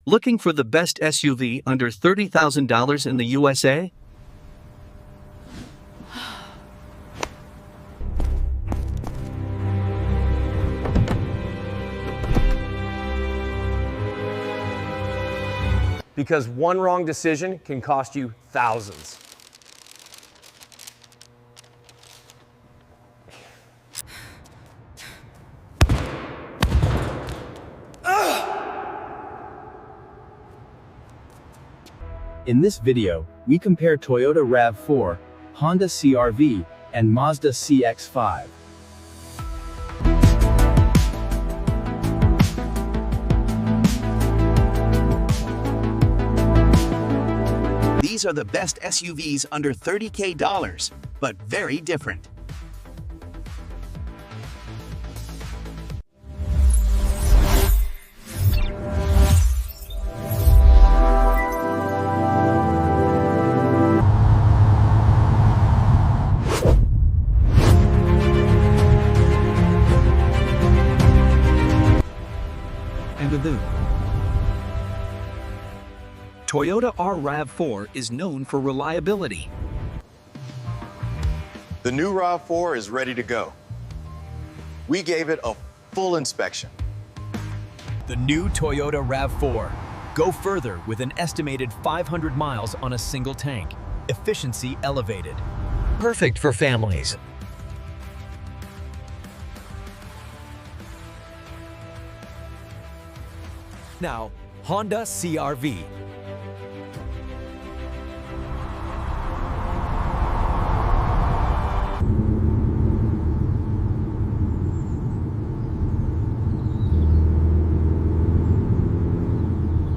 Looking for the best SUV under $30,000 in the USA? Because one wrong decision can cost you thousands. In this video, we compare Toyota RAV4, Honda CR-V, and Mazda CX-5. These are the best SUVs under $30K, but very different. Toyota RAV4 is known for reliability. The new RAV4 is ready to go. We gave it a full inspection. The new Toyota RAV4. Go further with an estimated 500 miles on a single tank. Efficiency elevated. Perfect for families. Now, Honda CR-V.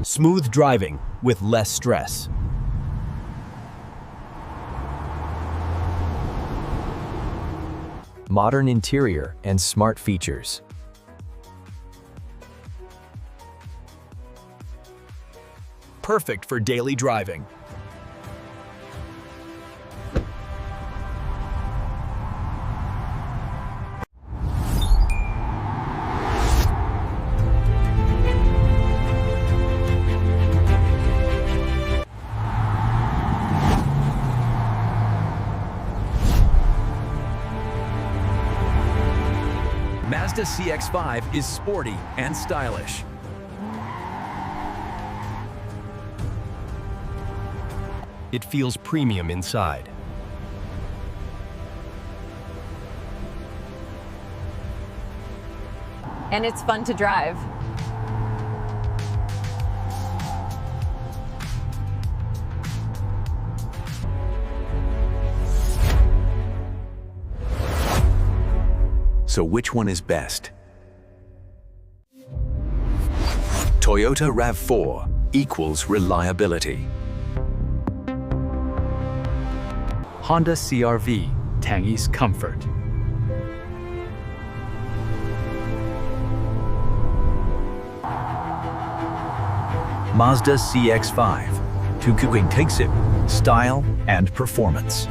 Smooth driving with less stress. Modern interior and smart features. Perfect for daily driving. Mazda CX-5 is sporty and stylish. It feels premium inside. And it's fun to drive. So which one is best? Toyota RAV4 equals reliability. Honda CR-V, tangy's comfort. Mazda CX-5, Tukuing takes it, style and performance.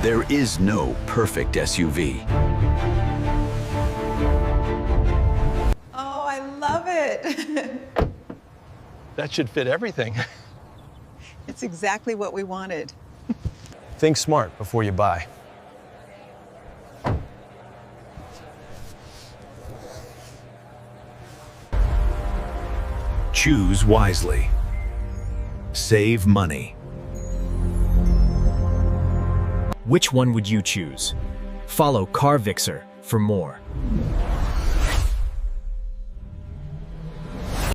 There is no perfect SUV. Oh, I love it. That should fit everything. It's exactly what we wanted. Think smart before you buy. Choose wisely. Save money. Which one would you choose? Follow VIXER for more.